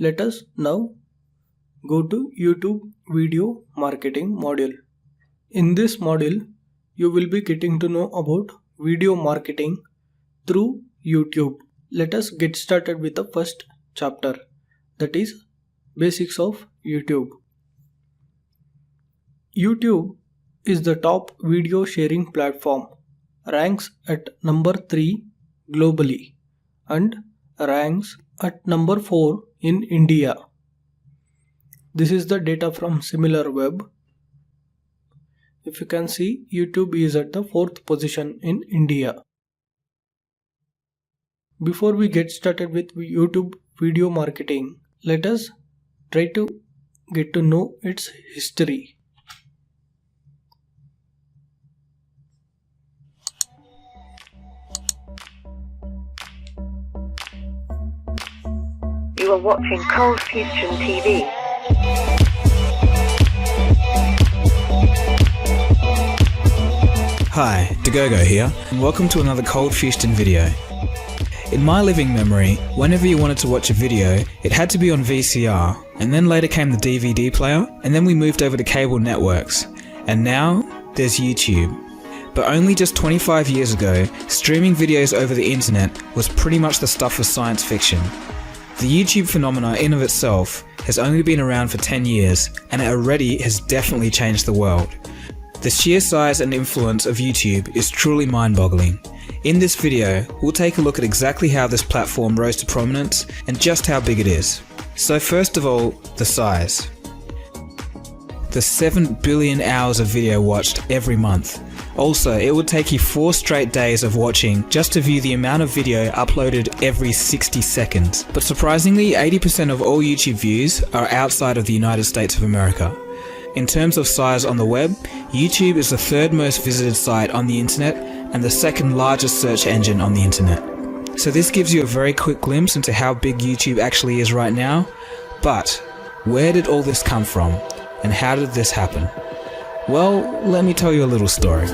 Let us now go to YouTube video marketing module. In this module, you will be getting to know about video marketing through YouTube. Let us get started with the first chapter, that is basics of YouTube. YouTube is the top video sharing platform, ranks at number 3 globally and ranks at number 4 in India. This is the data from SimilarWeb. If you can see, YouTube is at the 4th position in India. Before we get started with YouTube video marketing, let us try to get to know its history. You are watching Cold Fusion TV. Hi, Dagogo here, and welcome to another Cold Fusion video. In my living memory, whenever you wanted to watch a video, it had to be on VCR, and then later came the DVD player, and then we moved over to cable networks, and now there's YouTube. But only just 25 years ago, streaming videos over the internet was pretty much the stuff of science fiction. The YouTube phenomena in of itself has only been around for 10 years, and it already has definitely changed the world. The sheer size and influence of YouTube is truly mind-boggling. In this video, we'll take a look at exactly how this platform rose to prominence and just how big it is. So first of all, the size. The 7 billion hours of video watched every month. Also, it would take you 4 straight days of watching just to view the amount of video uploaded every 60 seconds. But surprisingly, 80% of all YouTube views are outside of the United States of America. In terms of size on the web, YouTube is the 3rd most visited site on the internet and the 2nd largest search engine on the internet. So this gives you a very quick glimpse into how big YouTube actually is right now. But where did all this come from? And how did this happen? Well, let me tell you a little story.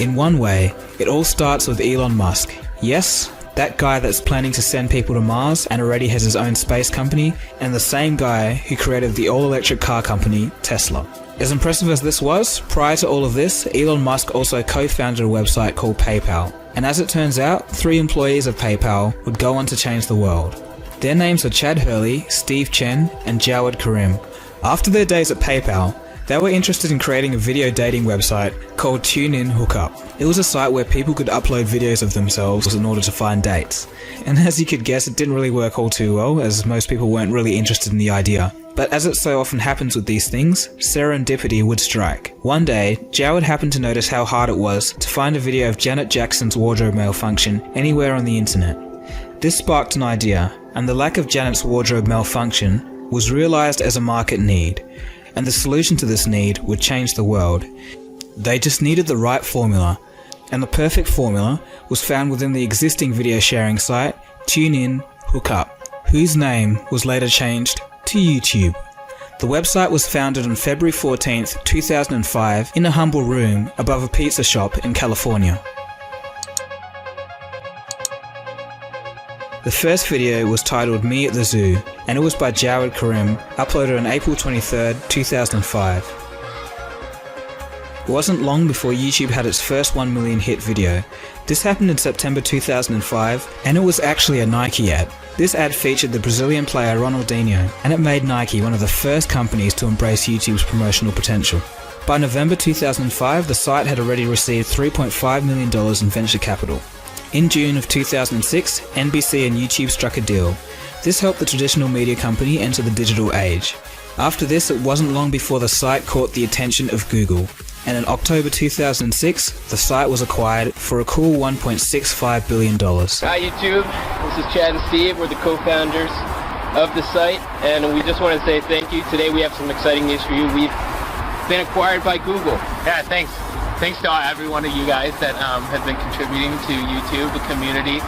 In one way, it all starts with Elon Musk. Yes, that guy that's planning to send people to Mars and already has his own space company, and the same guy who created the all-electric car company, Tesla. As impressive as this was, prior to all of this, Elon Musk also co-founded a website called PayPal. And as it turns out, 3 employees of PayPal would go on to change the world. Their names are Chad Hurley, Steve Chen, and Jawed Karim. After their days at PayPal, they were interested in creating a video dating website called TuneIn Hookup. It was a site where people could upload videos of themselves in order to find dates. And as you could guess, it didn't really work all too well, as most people weren't really interested in the idea. But as it so often happens with these things, serendipity would strike. One day, Jawed happened to notice how hard it was to find a video of Janet Jackson's wardrobe malfunction anywhere on the internet. This sparked an idea, and the lack of Janet's wardrobe malfunction was realized as a market need. And the solution to this need would change the world. They just needed the right formula, and the perfect formula was found within the existing video sharing site TuneIn Hookup, whose name was later changed to YouTube. The website was founded on February 14th, 2005 in a humble room above a pizza shop in California. The first video was titled Me at the Zoo, and it was by Jawed Karim, uploaded on April 23rd, 2005. It wasn't long before YouTube had its first 1 million hit video. This happened in September 2005, and it was actually a Nike ad. This ad featured the Brazilian player Ronaldinho, and it made Nike one of the first companies to embrace YouTube's promotional potential. By November 2005, the site had already received $3.5 million in venture capital. In June of 2006, NBC and YouTube struck a deal. This helped the traditional media company enter the digital age. After this, it wasn't long before the site caught the attention of Google, and in October 2006, the site was acquired for a cool $1.65 billion. Hi YouTube, this is Chad and Steve. We're the co-founders of the site, and we just want to say thank you. Today we have some exciting news for you. We've been acquired by Google. Yeah, thanks. thanks to every one of you guys that has been contributing to YouTube, the community.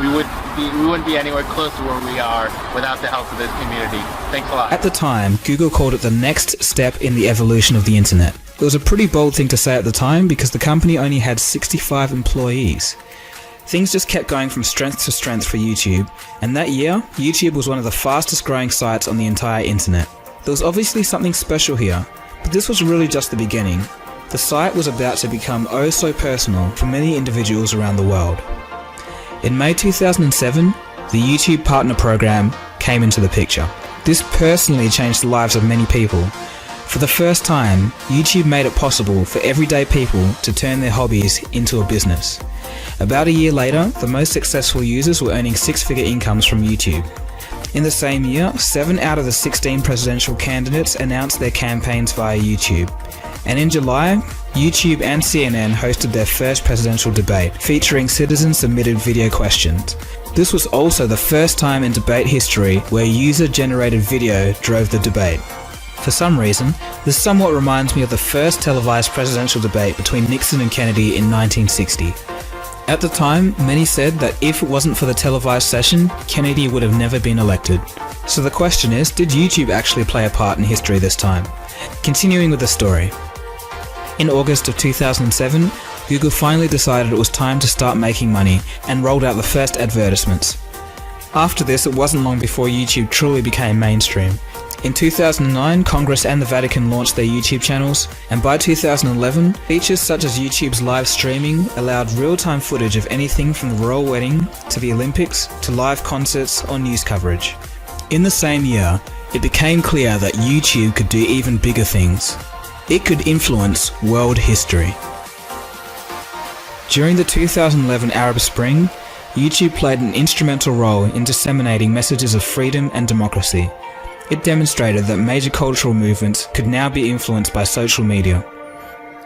We wouldn't be anywhere close to where we are without the help of this community. Thanks a lot. At the time, Google called it the next step in the evolution of the internet. It was a pretty bold thing to say at the time because the company only had 65 employees. Things just kept going from strength to strength for YouTube, and that year, YouTube was one of the fastest growing sites on the entire internet. There was obviously something special here, but this was really just the beginning. The site was about to become oh so personal for many individuals around the world. In May 2007, the YouTube Partner Program came into the picture. This personally changed the lives of many people. For the first time, YouTube made it possible for everyday people to turn their hobbies into a business. About a year later, the most successful users were earning six-figure incomes from YouTube. In the same year, 7 out of the 16 presidential candidates announced their campaigns via YouTube. And in July, YouTube and CNN hosted their first presidential debate, featuring citizen-submitted video questions. This was also the first time in debate history where user-generated video drove the debate. For some reason, this somewhat reminds me of the first televised presidential debate between Nixon and Kennedy in 1960. At the time, many said that if it wasn't for the televised session, Kennedy would have never been elected. So the question is, did YouTube actually play a part in history this time? Continuing with the story. In August of 2007, Google finally decided it was time to start making money and rolled out the first advertisements. After this, it wasn't long before YouTube truly became mainstream. In 2009, Congress and the Vatican launched their YouTube channels, and by 2011, features such as YouTube's live streaming allowed real-time footage of anything from the royal wedding to the Olympics to live concerts or news coverage. In the same year, it became clear that YouTube could do even bigger things. It could influence world history. During the 2011 Arab Spring, YouTube played an instrumental role in disseminating messages of freedom and democracy. It demonstrated that major cultural movements could now be influenced by social media.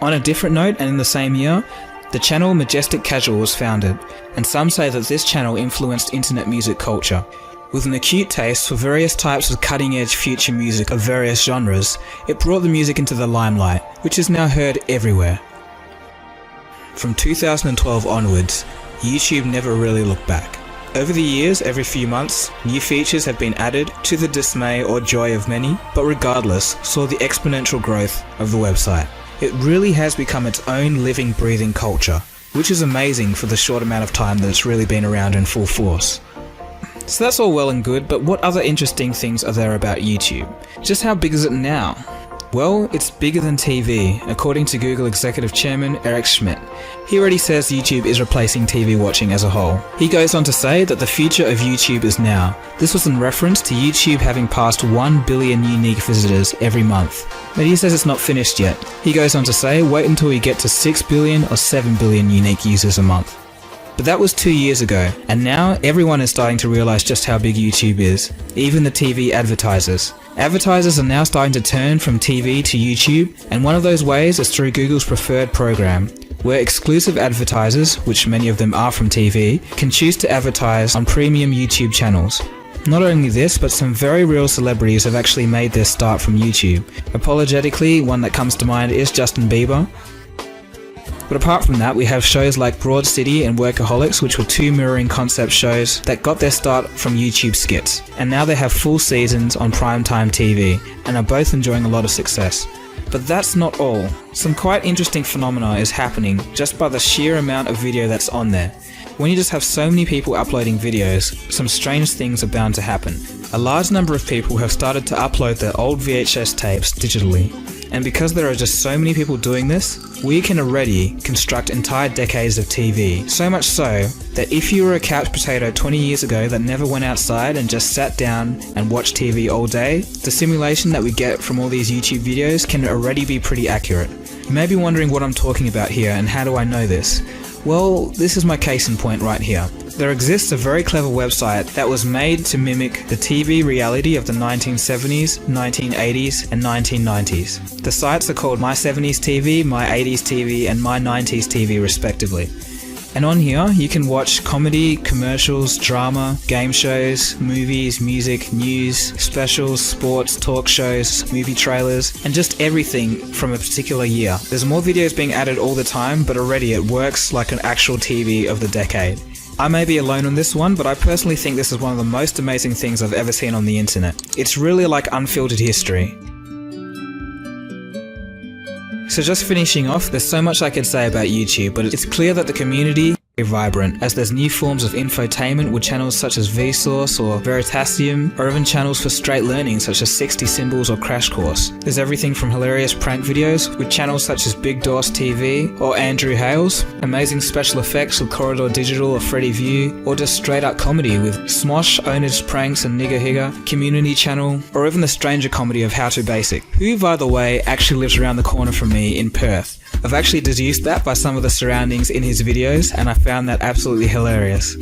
On a different note, and in the same year, the channel Majestic Casual was founded, and some say that this channel influenced internet music culture. With an acute taste for various types of cutting-edge future music of various genres, it brought the music into the limelight, which is now heard everywhere. From 2012 onwards, YouTube never really looked back. Over the years, every few months, new features have been added to the dismay or joy of many, but regardless, saw the exponential growth of the website. It really has become its own living, breathing culture, which is amazing for the short amount of time that it's really been around in full force. So that's all well and good, but what other interesting things are there about YouTube? Just how big is it now? Well, it's bigger than TV, according to Google Executive Chairman Eric Schmidt. He already says YouTube is replacing TV watching as a whole. He goes on to say that the future of YouTube is now. This was in reference to YouTube having passed 1 billion unique visitors every month. But he says it's not finished yet. He goes on to say, wait until we get to 6 billion or 7 billion unique users a month. But that was 2 years ago, and now everyone is starting to realize just how big YouTube is, even the TV advertisers. Advertisers are now starting to turn from TV to YouTube, and one of those ways is through Google's preferred program, where exclusive advertisers, which many of them are from TV, can choose to advertise on premium YouTube channels. Not only this, but some very real celebrities have actually made their start from YouTube. Apologetically, one that comes to mind is Justin Bieber. But apart from that, we have shows like Broad City and Workaholics, which were two mirroring concept shows that got their start from YouTube skits. And now they have full seasons on primetime TV, and are both enjoying a lot of success. But that's not all. Some quite interesting phenomena is happening just by the sheer amount of video that's on there. When you just have so many people uploading videos, some strange things are bound to happen. A large number of people have started to upload their old VHS tapes digitally. And because there are just so many people doing this, we can already construct entire decades of TV. So much so that if you were a couch potato 20 years ago that never went outside and just sat down and watched TV all day, the simulation that we get from all these YouTube videos can already be pretty accurate. You may be wondering what I'm talking about here and how do I know this? Well, this is my case in point right here. There exists a very clever website that was made to mimic the TV reality of the 1970s, 1980s, and 1990s. The sites are called My 70s TV, My 80s TV, and My 90s TV respectively. And on here, you can watch comedy, commercials, drama, game shows, movies, music, news, specials, sports, talk shows, movie trailers, and just everything from a particular year. There's more videos being added all the time, but already it works like an actual TV of the decade. I may be alone on this one, but I personally think this is one of the most amazing things I've ever seen on the internet. It's really like unfiltered history. So just finishing off, there's so much I could say about YouTube, but it's clear that the community is very vibrant, as there's new forms of infotainment with channels such as Vsauce or Veritasium, or even channels for straight learning such as 60 Symbols or Crash Course. There's everything from hilarious prank videos with channels such as Big Doss TV or Andrew Hales, amazing special effects with Corridor Digital or Freddy View, or just straight up comedy with Smosh, Ownage Pranks and Nigga Higga, Community Channel, or even the stranger comedy of How to Basic, who by the way actually lives around the corner from me in Perth. I've actually deduced that by some of the surroundings in his videos, and I found that absolutely hilarious.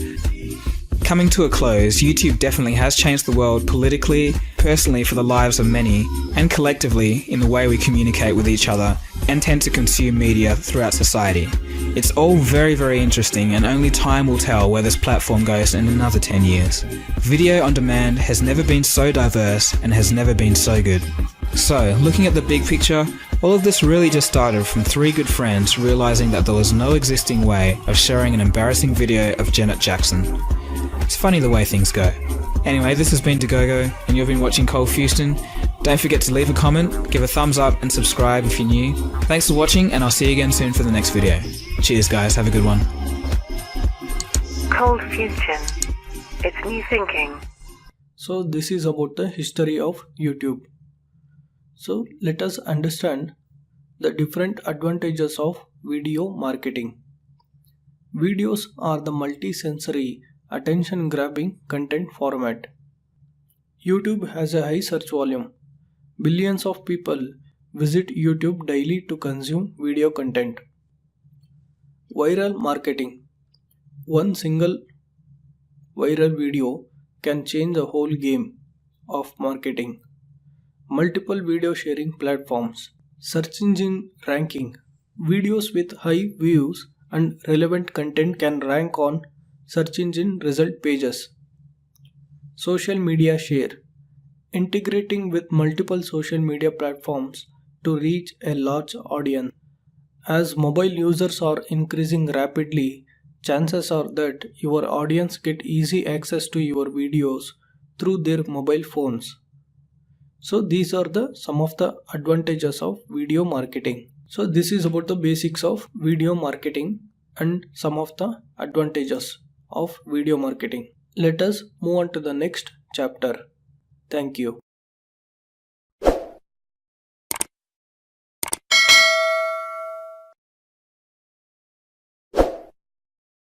Coming to a close, YouTube definitely has changed the world politically, personally for the lives of many, and collectively in the way we communicate with each other and tend to consume media throughout society. It's all very, very interesting, and only time will tell where this platform goes in another 10 years. Video on demand has never been so diverse and has never been so good. So, looking at the big picture, all of this really just started from 3 good friends realizing that there was no existing way of sharing an embarrassing video of Janet Jackson. It's funny the way things go. Anyway, this has been Dagogo, and you've been watching Cold Houston. Don't forget to leave a comment, give a thumbs up, and subscribe if you're new. Thanks for watching, and I'll see you again soon for the next video. Cheers guys, have a good one. Cold Fusion. It's new thinking. So this is about the history of YouTube. So let us understand the different advantages of video marketing. Videos are the multi-sensory, attention-grabbing content format. YouTube has a high search volume. Billions of people visit YouTube daily to consume video content. Viral marketing. One single viral video can change the whole game of marketing. Multiple video sharing platforms. Search engine ranking. Videos with high views and relevant content can rank on search engine result pages. Social media share. Integrating with multiple social media platforms to reach a large audience. As mobile users are increasing rapidly, chances are that your audience get easy access to your videos through their mobile phones. So these are some of the advantages of video marketing. So this is about the basics of video marketing and some of the advantages of video marketing. Let us move on to the next chapter. Thank you.